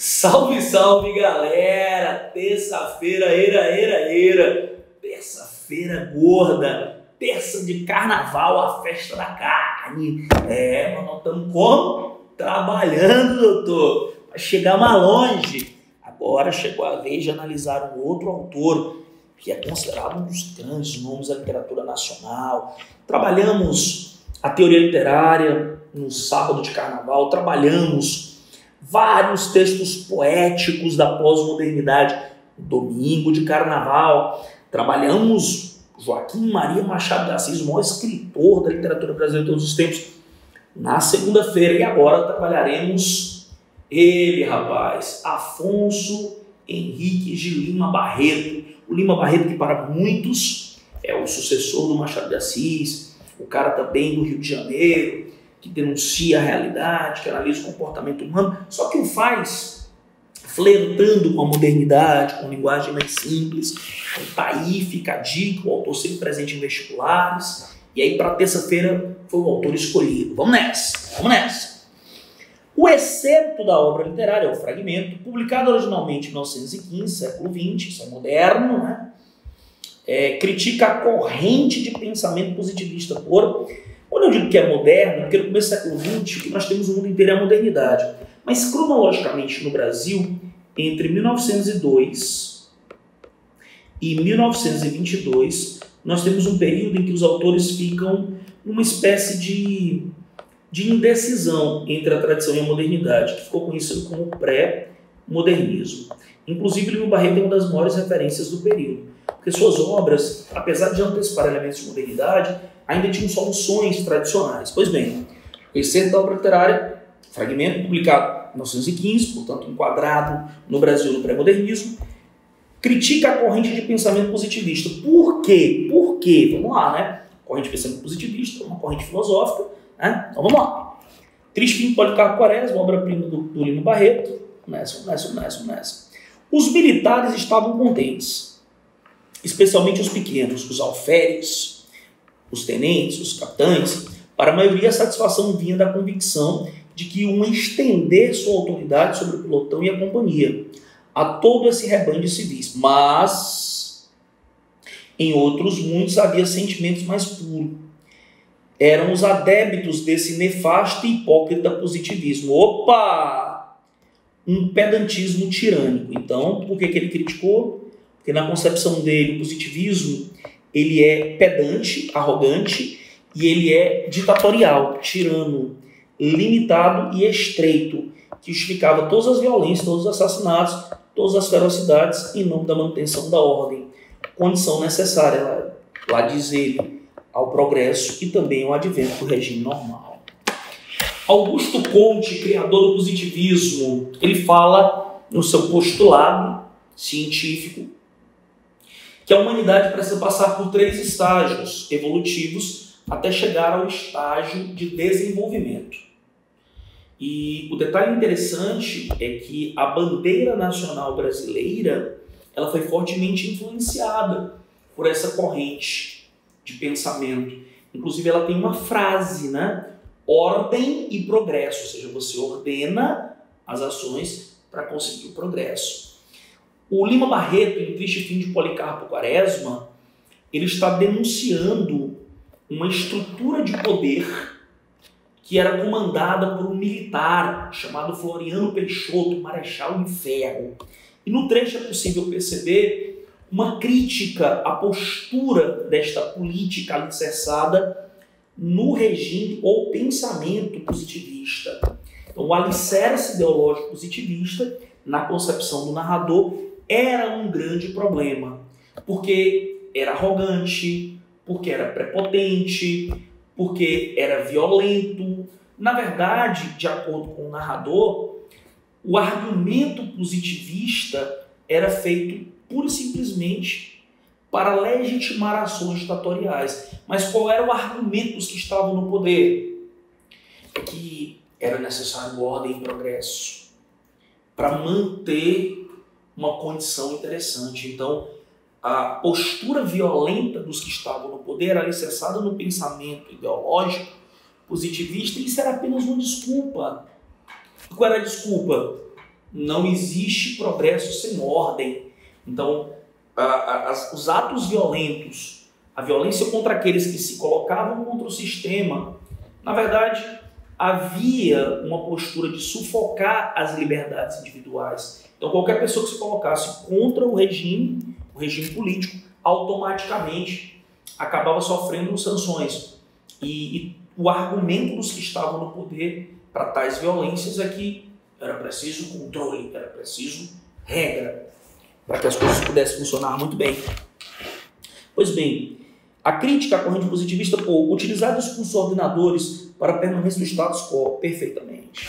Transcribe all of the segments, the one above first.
Salve, salve, galera! Terça-feira, terça-feira gorda, terça de carnaval, a festa da carne. Mas nós estamos como? Trabalhando, doutor, para chegar mais longe. Agora chegou a vez de analisar um outro autor que é considerado um dos grandes nomes da literatura nacional. Trabalhamos a teoria literária no sábado de carnaval, trabalhamos vários textos poéticos da pós-modernidade no domingo de carnaval, trabalhamos Joaquim Maria Machado de Assis, o maior escritor da literatura brasileira de todos os tempos, na segunda-feira, e agora trabalharemos ele, rapaz, Afonso Henriques de Lima Barreto. O Lima Barreto, que para muitos é o sucessor do Machado de Assis, o cara também do Rio de Janeiro, que denuncia a realidade, que analisa o comportamento humano, só que o faz flertando com a modernidade, com linguagem mais simples. Então tá aí, fica a dica, o autor sempre presente em vestibulares, e aí para terça-feira foi o autor escolhido. Vamos nessa! O excerto da obra literária é o fragmento, publicado originalmente em 1915, século XX, isso é moderno, né? Critica a corrente de pensamento positivista Quando eu digo que é moderno, porque no começo do século XX nós temos o mundo inteiro é a modernidade. Mas cronologicamente no Brasil, entre 1902 e 1922, nós temos um período em que os autores ficam numa espécie de indecisão entre a tradição e a modernidade, que ficou conhecido como pré-modernismo. Inclusive, Lima Barreto é uma das maiores referências do período, porque suas obras, apesar de antecipar elementos de modernidade, ainda tinham soluções tradicionais. Pois bem, o excerto da obra literária, fragmento publicado em 1915, portanto enquadrado no Brasil no pré-modernismo, critica a corrente de pensamento positivista. Por quê? Por quê? Vamos lá, né? Corrente de pensamento positivista, uma corrente filosófica, né? Então vamos lá. Triste Fim de Policarpo Quaresma, obra-prima do Lima Barreto. Nessa. Os militares estavam contentes, especialmente os pequenos, os alferes, os tenentes, os capitães. Para a maioria, a satisfação vinha da convicção de que iam estender sua autoridade sobre o pelotão e a companhia, a todo esse rebanho de civis. Mas, em outros, muitos havia sentimentos mais puros. Eram os adébitos desse nefasto e hipócrita positivismo. Opa! Um pedantismo tirânico. Então, por que ele criticou? Porque na concepção dele, o positivismo ele é pedante, arrogante, e ele é ditatorial, tirano, limitado e estreito, que justificava todas as violências, todos os assassinatos, todas as ferocidades em nome da manutenção da ordem. Condição necessária, lá diz ele, ao progresso e também ao advento do regime normal. Augusto Comte, criador do positivismo, ele fala no seu postulado científico que a humanidade precisa passar por 3 estágios evolutivos até chegar ao estágio de desenvolvimento. E o detalhe interessante é que a bandeira nacional brasileira ela foi fortemente influenciada por essa corrente de pensamento. Inclusive ela tem uma frase, né? Ordem e progresso, ou seja, você ordena as ações para conseguir o progresso. O Lima Barreto, em Triste Fim de Policarpo Quaresma, ele está denunciando uma estrutura de poder que era comandada por um militar chamado Floriano Peixoto, Marechal de Ferro. E no trecho é possível perceber uma crítica à postura desta política alicerçada no regime ou pensamento positivista. Então, o alicerce ideológico positivista, na concepção do narrador, era um grande problema, porque era arrogante, porque era prepotente, porque era violento. Na verdade, de acordo com o narrador, o argumento positivista era feito pura e simplesmente para legitimar ações ditatoriais. Mas qual era o argumento dos que estavam no poder? É que era necessário ordem e progresso para manter uma condição interessante. Então, a postura violenta dos que estavam no poder era alicerçada no pensamento ideológico positivista, e isso era apenas uma desculpa. E qual era a desculpa? não existe progresso sem ordem. Então, os atos violentos, a violência contra aqueles que se colocavam contra o sistema, na verdade, havia uma postura de sufocar as liberdades individuais. Então, qualquer pessoa que se colocasse contra o regime político, automaticamente acabava sofrendo sanções. E o argumento dos que estavam no poder para tais violências é que era preciso controle, era preciso regra, para que as coisas pudessem funcionar muito bem. Pois bem, a crítica à corrente positivista, utilizar discursos ordenadores para a permanência do status quo, perfeitamente.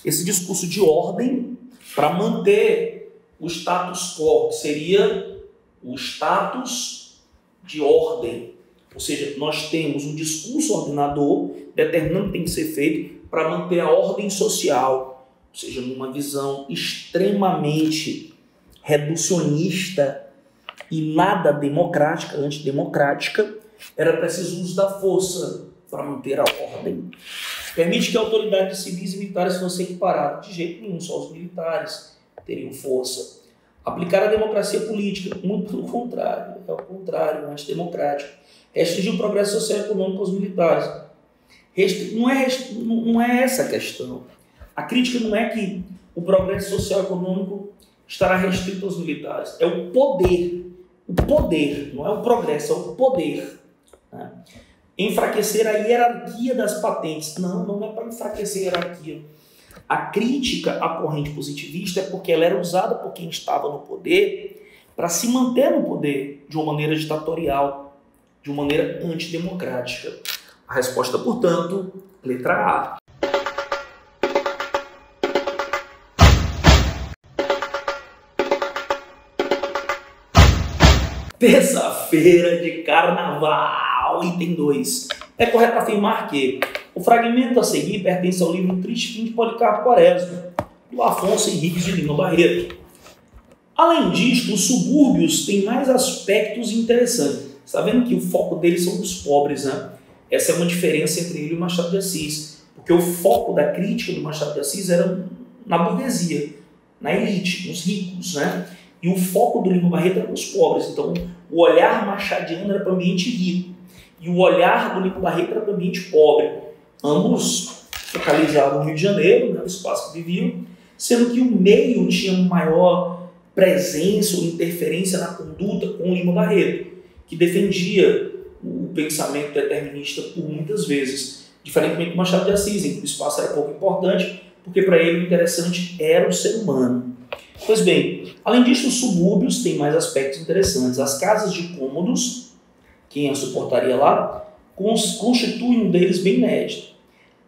Esse discurso de ordem para manter o status quo, que seria o status de ordem. Ou seja, nós temos um discurso ordenador determinando o que tem que ser feito para manter a ordem social. Ou seja, numa visão extremamente reducionista e nada democrática, antidemocrática, era preciso uso da força para manter a ordem. Permite que autoridades civis e militares fossem equiparadas. De jeito nenhum, só os militares teriam força. Aplicar a democracia política, muito pelo contrário, é o contrário, antidemocrático. Restringir o progresso social e econômico aos militares. Não é essa a questão. A crítica não é que o progresso social e econômico estará restrito aos militares. É o poder. O poder, não é o progresso, é o poder. Né? Enfraquecer a hierarquia das patentes. Não é para enfraquecer a hierarquia. A crítica à corrente positivista é porque ela era usada por quem estava no poder para se manter no poder de uma maneira ditatorial, de uma maneira antidemocrática. A resposta, portanto, letra A. Terça-feira de Carnaval, item 2. É correto afirmar que o fragmento a seguir pertence ao livro Triste Fim de Policarpo Quaresma, do Afonso Henriques de Lima Barreto. Além disto, os subúrbios têm mais aspectos interessantes. Você está vendo que o foco deles são os pobres, né? Essa é uma diferença entre ele e o Machado de Assis, porque o foco da crítica do Machado de Assis era na burguesia, na elite, nos ricos, né? E o foco do Lima Barreto era nos pobres. Então, o olhar machadiano era para o ambiente rico e o olhar do Lima Barreto era para o ambiente pobre. Ambos focalizavam no Rio de Janeiro, né, no espaço que viviam, sendo que o meio tinha maior presença ou interferência na conduta com o Lima Barreto, que defendia o pensamento determinista por muitas vezes, diferentemente do Machado de Assis, em que o espaço era pouco importante, porque para ele o interessante era o ser humano. Pois bem, além disso, os subúrbios têm mais aspectos interessantes. As casas de cômodos, quem as suportaria lá, constituem um deles bem inédito.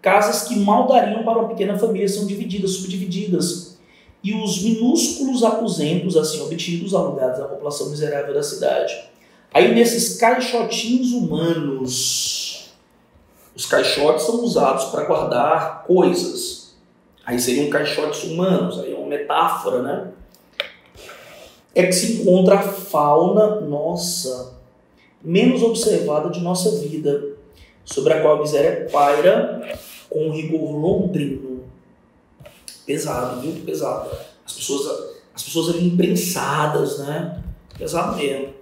Casas que mal dariam para uma pequena família são divididas, subdivididas. E os minúsculos aposentos assim obtidos, alugados à população miserável da cidade. Aí nesses caixotinhos humanos, os caixotes são usados para guardar coisas. Aí seriam caixotes humanos, aí é uma metáfora, né? É que se encontra a fauna nossa, menos observada de nossa vida, sobre a qual a miséria paira com um rigor londrino. Pesado, viu? Pesado. As pessoas ali imprensadas, né? Pesado mesmo.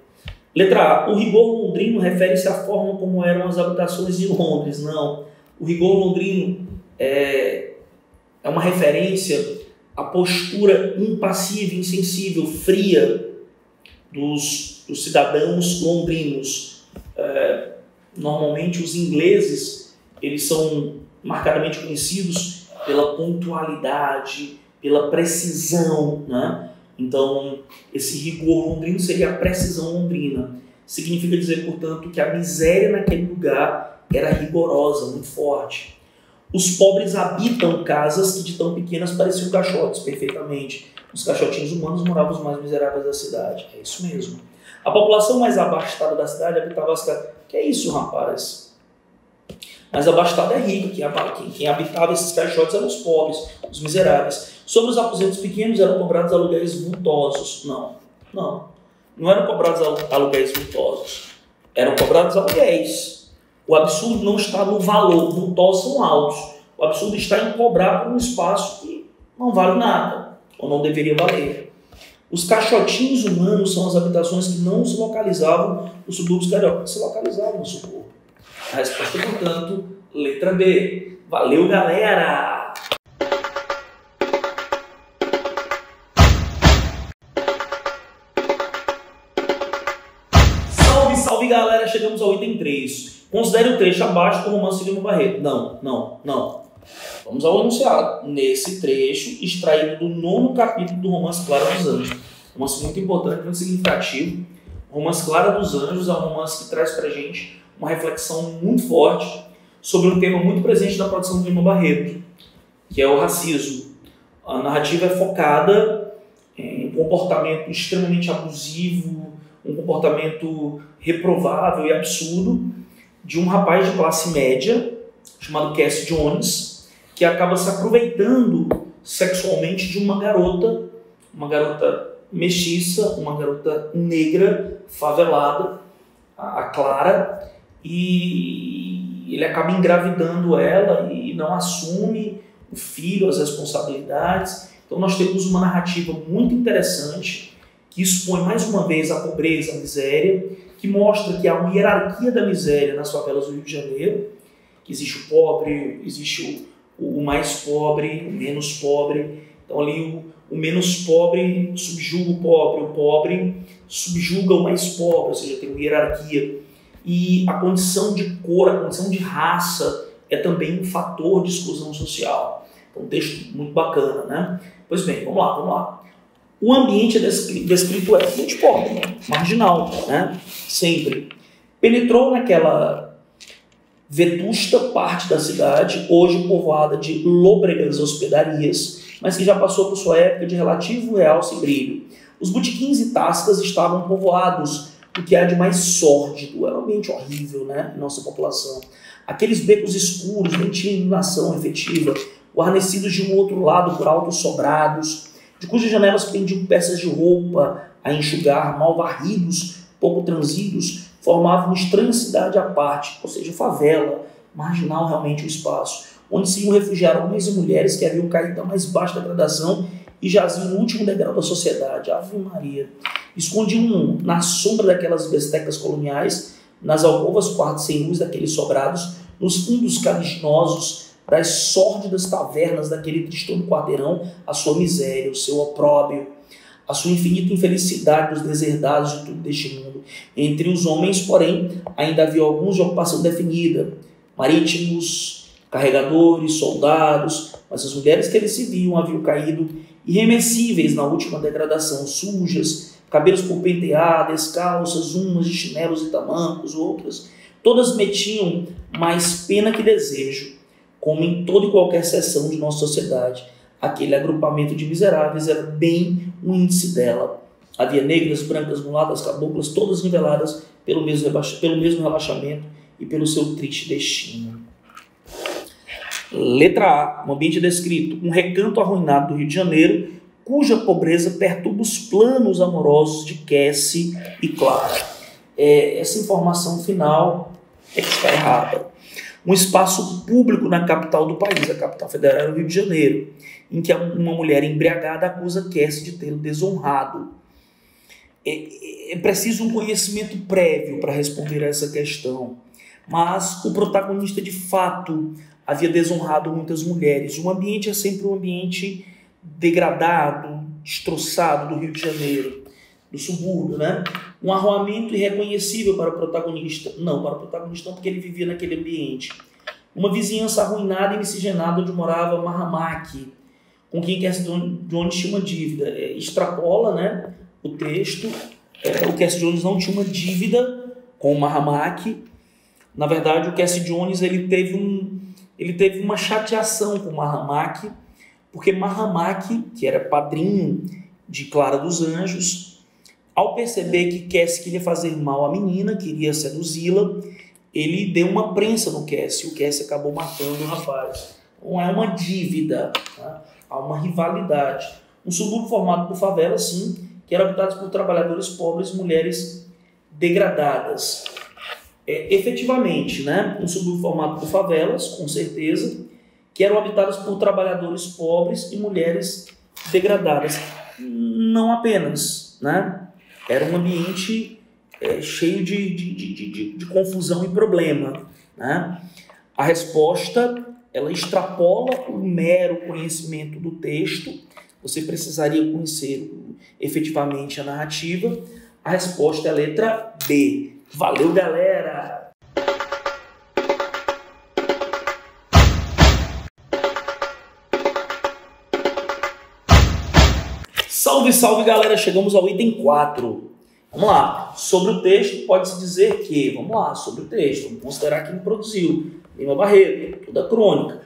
Letra A. O rigor londrino refere-se à forma como eram as habitações de Londres. Não. O rigor londrino é uma referência à postura impassível, insensível, fria dos cidadãos londrinos. Normalmente os ingleses, eles são marcadamente conhecidos pela pontualidade, pela precisão, né? Então, esse rigor londrino seria a precisão londrina. Significa dizer, portanto, que a miséria naquele lugar era rigorosa, muito forte. Os pobres habitam casas que de tão pequenas pareciam caixotes, perfeitamente. Os caixotinhos humanos moravam os mais miseráveis da cidade. É isso mesmo. A população mais abastada da cidade habitava as casas. Que é isso, rapaz? Mais abastada é rico. Quem habitava esses caixotes eram os pobres, os miseráveis. Sobre os aposentos pequenos eram cobrados aluguéis vultosos. Não eram cobrados aluguéis vultosos. Eram cobrados aluguéis. O absurdo não está no valor. Vultosos são altos. O absurdo está em cobrar por um espaço que não vale nada. ou não deveria valer. Os caixotinhos humanos são as habitações que não se localizavam nos subúrbios cariocas, se localizavam no subúrbio. A resposta, portanto, letra B. Valeu, galera! Salve, salve, galera! Chegamos ao item 3. Considere o trecho abaixo do romance de Lima Barreto. Não. Vamos ao enunciado. Nesse trecho, extraído do 9º capítulo do romance Clara dos Anjos. Romance muito importante, muito significativo. O romance Clara dos Anjos é um romance que traz pra gente uma reflexão muito forte sobre um tema muito presente na produção do Lima Barreto, que é o racismo. A narrativa é focada em um comportamento extremamente abusivo, um comportamento reprovável e absurdo de um rapaz de classe média, chamado Cassie Jones, que acaba se aproveitando sexualmente de uma garota mestiça, uma garota negra, favelada, a Clara, e ele acaba engravidando ela e não assume o filho, as responsabilidades. Então nós temos uma narrativa muito interessante que expõe mais uma vez a pobreza, a miséria, que mostra que há uma hierarquia da miséria nas favelas do Rio de Janeiro, que existe o pobre, existe o mais pobre, o menos pobre. Então ali o menos pobre subjuga o pobre subjuga o mais pobre, ou seja, tem uma hierarquia. E a condição de cor, a condição de raça é também um fator de exclusão social. Então um texto muito bacana, né? Pois bem, vamos lá. O ambiente descrito é muito pobre, marginal, né? Sempre. Penetrou naquela vetusta parte da cidade, hoje povoada de lôbregas hospedarias, mas que já passou por sua época de relativo realce e brilho. Os botequins e tascas estavam povoados do que há de mais sórdido. Era um ambiente horrível, né, em nossa população. Aqueles becos escuros, não tinha iluminação efetiva, guarnecidos de um outro lado por altos sobrados, de cujas janelas pendiam peças de roupa a enxugar, mal varridos, pouco transidos, formavam uma estranha cidade à parte, ou seja, favela, marginal realmente o espaço, onde se iam refugiar homens e mulheres que haviam caído da mais baixa degradação e jaziam no último degrau da sociedade. Ave Maria. Escondiam na sombra daquelas bestecas coloniais, nas alcovas quartos sem luz daqueles sobrados, nos fundos caliginosos das sórdidas tavernas daquele tristão quarteirão, a sua miséria, o seu opróbrio, a sua infinita infelicidade dos deserdados de tudo deste mundo. Entre os homens, porém, ainda havia alguns de ocupação definida, marítimos, carregadores, soldados, mas as mulheres que eles se viam haviam caído irremessíveis na última degradação, sujas, cabelos por pentear, descalças, umas de chinelos e tamancos, outras, todas metiam mais pena que desejo, como em toda e qualquer seção de nossa sociedade. Aquele agrupamento de miseráveis era bem o índice dela. Havia negras, brancas, mulatas, caboclas, todas niveladas pelo mesmo relaxamento e pelo seu triste destino. Letra A. Um ambiente descrito. Um recanto arruinado do Rio de Janeiro, cuja pobreza perturba os planos amorosos de Cassie e Clara. Essa informação final é que está errada. Um espaço público na capital do país, a capital federal é o Rio de Janeiro, em que uma mulher embriagada acusa Cassie de tê-lo desonrado. É preciso um conhecimento prévio para responder a essa questão, mas o protagonista de fato havia desonrado muitas mulheres. O ambiente é sempre um ambiente degradado, destroçado do Rio de Janeiro, do subúrbio, né? Um arruamento irreconhecível para o protagonista. Não, para o protagonista não, porque ele vivia naquele ambiente. Uma vizinhança arruinada e miscigenada onde morava Mahamaki, com quem Cassie Jones tinha uma dívida. Extrapola, né, o texto. O Cassie Jones não tinha uma dívida com o Mahamaki. Na verdade, o Cassie Jones ele teve uma chateação com o Mahamaki, porque Mahamaki, que era padrinho de Clara dos Anjos, ao perceber que Cassie queria fazer mal à menina, queria seduzi-la, ele deu uma prensa no Cassie. O Cassie acabou matando o rapaz. Não é uma dívida, tá? Há uma rivalidade. Um subúrbio formado por favelas, sim, que eram habitados por trabalhadores pobres e mulheres degradadas. Efetivamente, né? Um subúrbio formado por favelas, com certeza, que eram habitadas por trabalhadores pobres e mulheres degradadas. Não apenas, né? Era um ambiente cheio de confusão e problema, né? A resposta, ela extrapola o mero conhecimento do texto. Você precisaria conhecer efetivamente a narrativa. A resposta é a letra B. Valeu, galera! Salve, salve, galera! Chegamos ao item 4. Vamos lá. Sobre o texto, pode-se dizer que... Vamos lá, sobre o texto. Vamos considerar quem produziu. Lima Barreto, toda a crônica.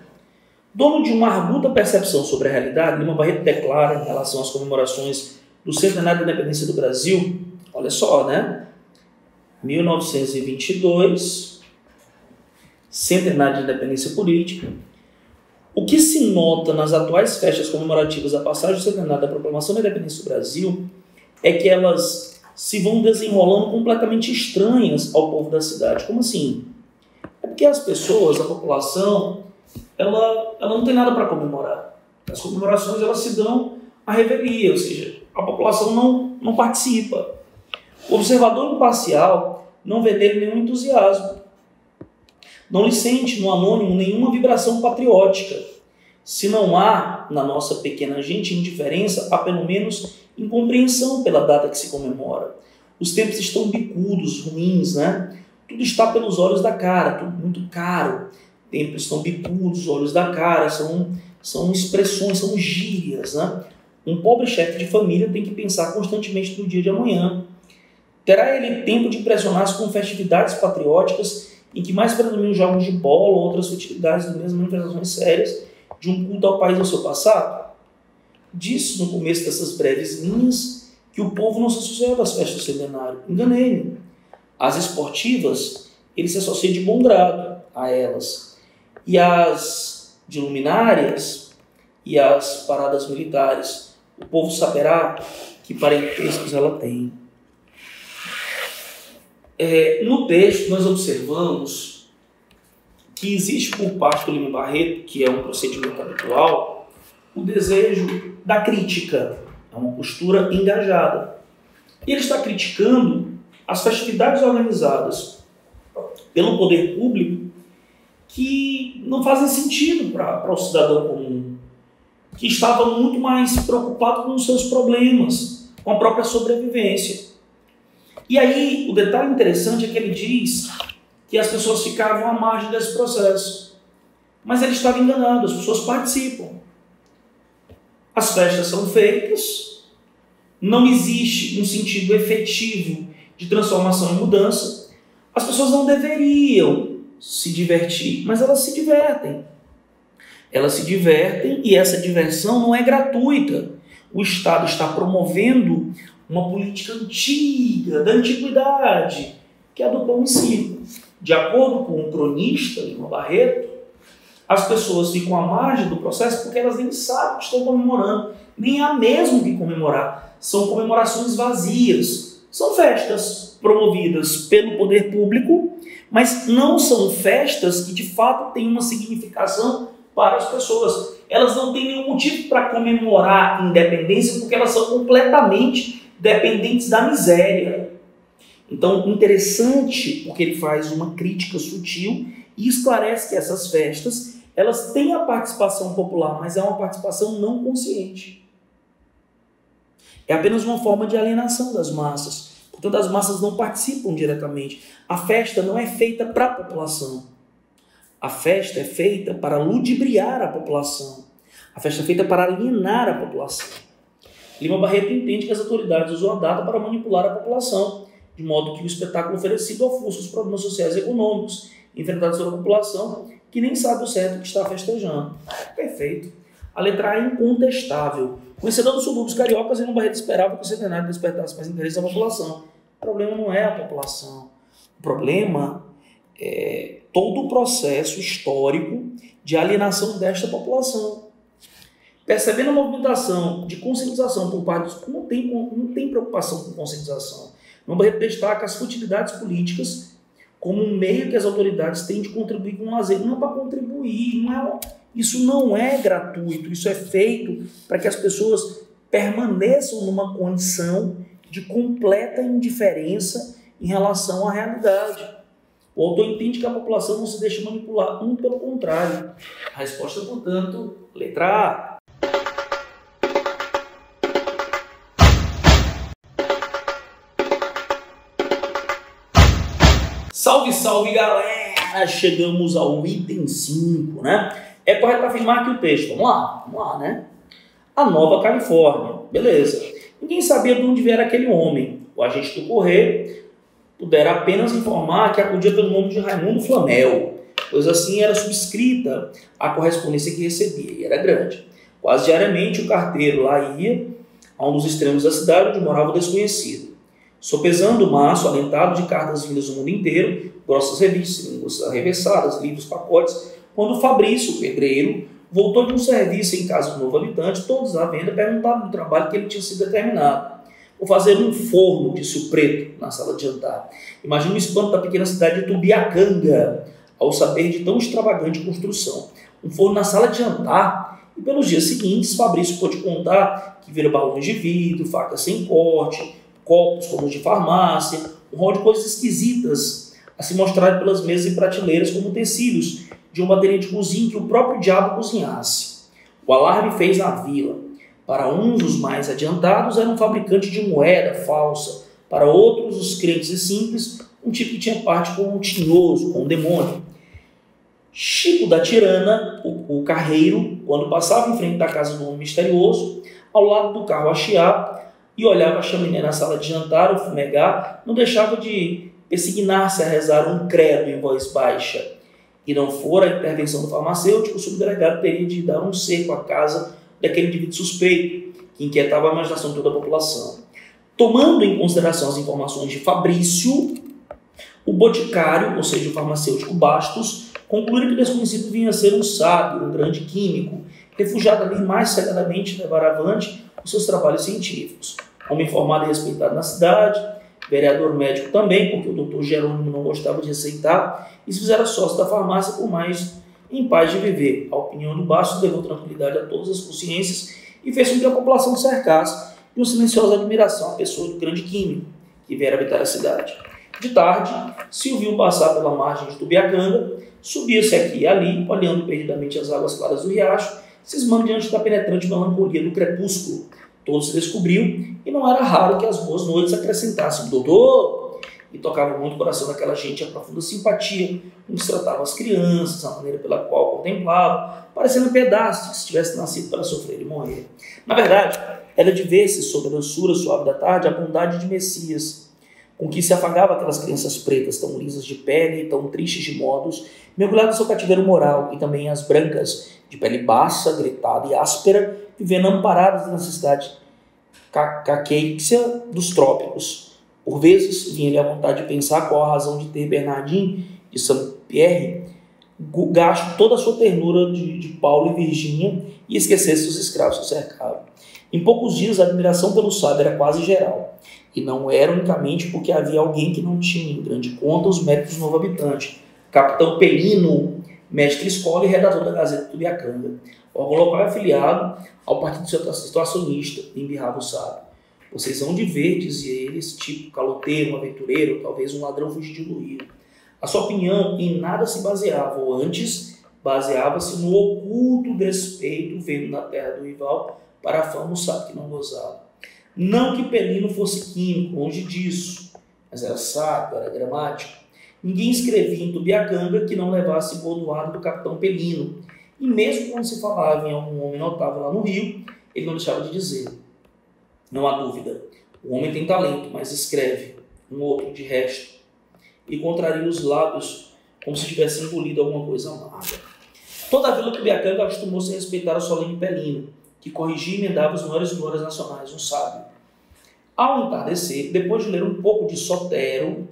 Dono de uma arguta percepção sobre a realidade, Lima Barreto declara, em relação às comemorações do centenário da independência do Brasil, olha só, né? 1922, centenário de independência política. O que se nota nas atuais festas comemorativas da passagem do centenário da proclamação da independência do Brasil é que elas se vão desenrolando completamente estranhas ao povo da cidade. Como assim? É porque as pessoas, a população, ela não tem nada para comemorar. As comemorações elas se dão à revelia, ou seja, a população não participa. O observador imparcial não vê nele nenhum entusiasmo. Não lhe sente no anônimo nenhuma vibração patriótica. Se não há, na nossa pequena gente, indiferença, há pelo menos incompreensão pela data que se comemora. Os tempos estão bicudos, ruins, né? Tudo está pelos olhos da cara, tudo muito caro. Tempos estão bicudos, olhos da cara, são expressões, são gírias, né? Um pobre chefe de família tem que pensar constantemente no dia de amanhã. Terá ele tempo de impressionar-se com festividades patrióticas em que mais predominam jogos de bola ou outras festividades das mesmas manifestações sérias de um culto ao país ao seu passado? Disse no começo dessas breves linhas que o povo não se associava às festas do centenário. Enganei-me. As esportivas, ele se associa de bom grado a elas. E as de luminárias e as paradas militares, o povo saberá que parentescos ela tem. No texto, nós observamos que existe por parte do Lima Barreto, que é um procedimento habitual, o desejo da crítica, é uma postura engajada. E ele está criticando as festividades organizadas pelo poder público que não fazem sentido para o cidadão comum, que estava muito mais preocupado com os seus problemas, com a própria sobrevivência. E aí, o detalhe interessante é que ele diz que as pessoas ficavam à margem desse processo. Mas ele estava enganado, as pessoas participam. As festas são feitas, não existe um sentido efetivo de transformação e mudança. As pessoas não deveriam se divertir, mas elas se divertem. Elas se divertem e essa diversão não é gratuita. O Estado está promovendo uma política antiga, da antiguidade, que é a do pão e circo. De acordo com o cronista Lima Barreto, as pessoas ficam à margem do processo porque elas nem sabem o que estão comemorando, nem há mesmo o que comemorar. São comemorações vazias, são festas promovidas pelo poder público, mas não são festas que de fato têm uma significação para as pessoas. Elas não têm nenhum motivo para comemorar a independência porque elas são completamente dependentes da miséria. Então, interessante porque ele faz uma crítica sutil e esclarece que essas festas, elas têm a participação popular, mas é uma participação não consciente. É apenas uma forma de alienação das massas. Portanto, as massas não participam diretamente. A festa não é feita para a população. A festa é feita para ludibriar a população. A festa é feita para alienar a população. Lima Barreto entende que as autoridades usam a data para manipular a população, de modo que o espetáculo oferecido ofusca os problemas sociais e econômicos enfrentados pela população, que nem sabe o certo que está festejando. Perfeito. A letra A é incontestável. Conhecedor dos subúrbios cariocas, Lima Barreto esperava que o centenário despertasse mais interesse da população. O problema não é a população. O problema é todo o processo histórico de alienação desta população. Percebendo a movimentação de conscientização por parte dos... Não tem preocupação com conscientização. Lima Barreto destaca as futilidades políticas como um meio que as autoridades têm de contribuir com o lazer. Não é para contribuir, não é Isso não é gratuito, isso é feito para que as pessoas permaneçam numa condição de completa indiferença em relação à realidade. O autor entende que a população não se deixa manipular, muito pelo contrário. A resposta, portanto, letra A. Salve, salve, galera! Chegamos ao item 5, né? É correto afirmar que o texto, vamos lá, né? A Nova Califórnia, beleza. Ninguém sabia de onde viera aquele homem. O agente do correio pudera apenas informar que acudia pelo nome de Raimundo Flamel, pois assim era subscrita a correspondência que recebia, e era grande. Quase diariamente o carteiro lá ia a um dos extremos da cidade onde morava o desconhecido. Sopesando o maço, alentado de cartas vindas do mundo inteiro, grossas revistas, línguas arremessadas, livros, pacotes, quando Fabrício, o pedreiro, voltou de um serviço em casa do novo habitante, todos à venda perguntaram do trabalho que ele tinha sido determinado. Vou fazer um forno, disse o preto, na sala de jantar. Imagina o espanto da pequena cidade de Tubiacanga, ao saber de tão extravagante construção. Um forno na sala de jantar, e pelos dias seguintes, Fabrício pôde contar que vira balões de vidro, facas sem corte, copos como os de farmácia, um rol de coisas esquisitas, a se mostrar pelas mesas e prateleiras como tecidos de uma bateria de cozinha que o próprio diabo cozinhasse. O alarme fez na vila. Para uns, os mais adiantados, era um fabricante de moeda falsa. Para outros, os crentes e simples, um tipo que tinha parte com um tinhoso, com um demônio. Chico da Tirana, o carreiro, quando passava em frente da casa do homem misterioso, ao lado do carro a chiar, e olhava a chaminé na sala de jantar ou fumegar, não deixava de persignar-se a rezar um credo em voz baixa. E não fora a intervenção do farmacêutico, o subdelegado teria de dar um cerco à casa daquele indivíduo suspeito, que inquietava a imaginação de toda a população. Tomando em consideração as informações de Fabrício, o boticário, ou seja, o farmacêutico Bastos, concluiu que o desconhecido vinha a ser um sábio, um grande químico, refugiado ali mais cegadamente levar avante os seus trabalhos científicos. Homem formado e respeitado na cidade, vereador médico também, porque o doutor Jerônimo não gostava de receitar, e se fizera sócio da farmácia por mais em paz de viver. A opinião do Bastos levou tranquilidade a todas as consciências e fez com que a população cercasse de uma silenciosa admiração a pessoa do grande químico que viera habitar a cidade. De tarde, se o viu passar pela margem de Tubiacanga, subia-se aqui e ali, olhando perdidamente as águas claras do riacho, cismando diante da penetrante melancolia do crepúsculo. Todo se descobriu, e não era raro que as boas noites acrescentassem doutor, e tocava muito o coração daquela gente a profunda simpatia, como se tratava as crianças, a maneira pela qual contemplava, parecendo pedaços que se tivesse nascido para sofrer e morrer. Na verdade, era de ver-se sob a doçura suave da tarde a bondade de Messias, com que se afagava aquelas crianças pretas, tão lisas de pele e tão tristes de modos, mergulhadas no seu cativeiro moral, e também as brancas, de pele baça, gritada e áspera, vivendo amparadas na necessidade caqueixia dos trópicos. Por vezes, vinha-lhe a vontade de pensar qual a razão de ter Bernardin de Saint-Pierre gasto toda a sua ternura de Paulo e Virgínia e esquecesse os escravos que o cercavam. Em poucos dias, a admiração pelo sábio era quase geral, e não era unicamente porque havia alguém que não tinha em grande conta os méritos do novo habitante, Capitão Pelino, mestre escola e redator da Gazeta do Tubiacanga. O órgão local é afiliado ao partido situacionista, embirrava o sábio. Vocês vão de ver, dizia ele, esse tipo caloteiro, um aventureiro, talvez um ladrão fugido do Rio. A sua opinião em nada se baseava, ou antes, baseava-se no oculto despeito vendo na terra do rival para a fama o sábio que não gozava. Não que Pelino fosse químico, longe disso, mas era sábio, era gramático. Ninguém escrevia em Tubiacanga que não levasse bordoado do capitão Pelino. E mesmo quando se falava em algum homem notável lá no Rio, ele não deixava de dizer. Não há dúvida, o homem tem talento, mas escreve, um outro de resto, e contraria os lábios como se tivesse engolido alguma coisa amarga. Toda a vila Tubiacanga acostumou-se a respeitar o solene Pelino, que corrigia e emendava as maiores glórias nacionais, um sábio. Ao entardecer, depois de ler um pouco de Sotero,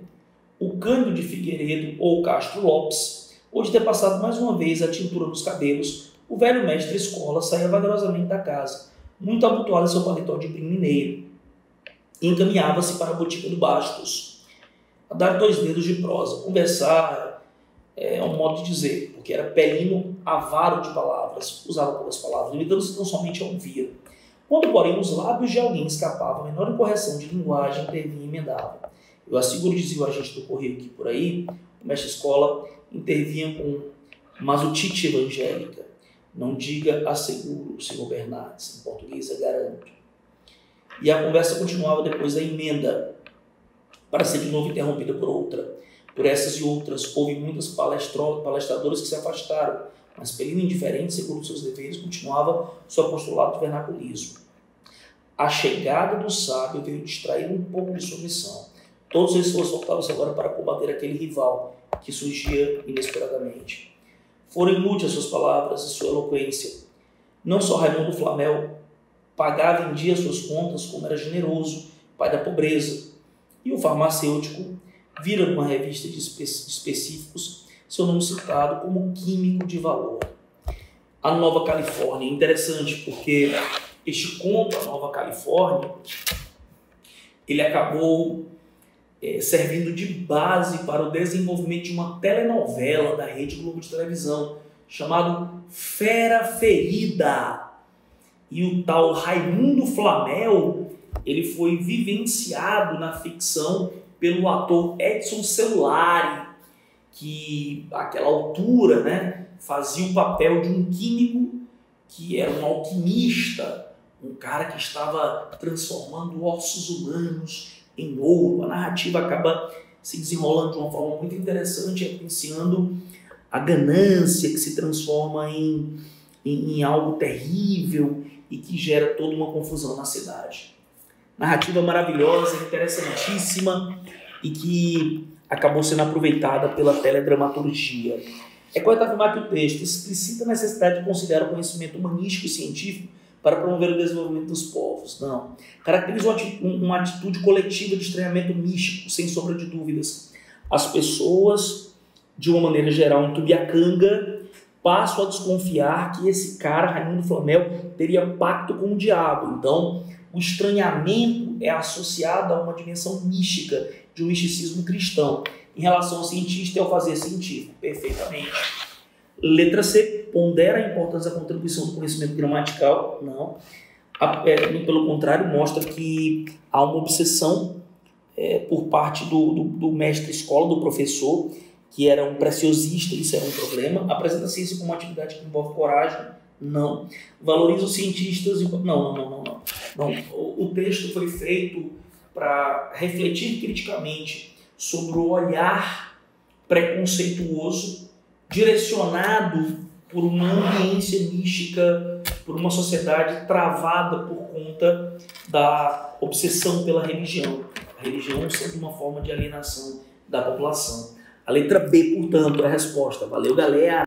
o Cândido de Figueiredo ou Castro Lopes, ou de ter passado mais uma vez a tintura nos cabelos, o velho mestre escola saía vagarosamente da casa, muito abotoado em seu paletó de brim mineiro, e encaminhava-se para a botica do Bastos, a dar 2 dedos de prosa. Conversar é um modo de dizer, porque era Pelino avaro de palavras, usava poucas palavras, limitando-se tão somente a ouvir. Quando, porém, os lábios de alguém escapavam a menor incorreção de linguagem, intervinha e emendava. Eu asseguro, dizia o agente do correio aqui por aí, o mestre escola intervinha com masutite evangélica. Não diga asseguro, senhor Bernardes, em português é garanto. E a conversa continuava depois da emenda, para ser de novo interrompida por outra. Por essas e outras, houve muitas palestradoras que se afastaram, mas Pelino, indiferente, segundo seus deveres, continuava seu apostolado de vernaculismo. A chegada do sábio veio distrair um pouco de sua missão. Todos os esforços voltavam-se agora para combater aquele rival que surgia inesperadamente. Foram inúteis suas palavras e sua eloquência. Não só Raimundo Flamel pagava em dia suas contas, como era generoso, pai da pobreza. E o farmacêutico vira numa revista de específicos seu nome citado como químico de valor. A Nova Califórnia é interessante porque este conto, a Nova Califórnia, ele acabou servindo de base para o desenvolvimento de uma telenovela da Rede Globo de televisão, chamado Fera Ferida. E o tal Raimundo Flamel, ele foi vivenciado na ficção pelo ator Edson Celulari, que àquela altura, né, fazia o papel de um químico que era um alquimista, um cara que estava transformando ossos humanos em ouro. A narrativa acaba se desenrolando de uma forma muito interessante, evidenciando a ganância que se transforma em algo terrível e que gera toda uma confusão na cidade. Narrativa maravilhosa, interessantíssima e que acabou sendo aproveitada pela teledramaturgia. É correto afirmar que o texto explicita a necessidade de considerar o conhecimento humanístico e científico para promover o desenvolvimento dos povos. Não. Caracteriza uma atitude coletiva de estranhamento místico, sem sombra de dúvidas. As pessoas, de uma maneira geral, em Tubiacanga, passam a desconfiar que esse cara, Raimundo Flamel, teria pacto com o diabo. Então, o estranhamento é associado a uma dimensão mística, de um misticismo cristão. Em relação ao cientista, é o fazer científico. Perfeitamente. Letra C, pondera a importância da contribuição do conhecimento gramatical. Não. Pelo contrário, mostra que há uma obsessão por parte do mestre escola, do professor, que era um preciosista, isso era um problema. Apresenta a ciência como uma atividade que envolve coragem. Não. Valoriza os cientistas. Não. O texto foi feito para refletir criticamente sobre o olhar preconceituoso direcionado por uma ambiência mística, por uma sociedade travada por conta da obsessão pela religião. A religião sendo uma forma de alienação da população. A letra B, portanto, é a resposta. Valeu, galera!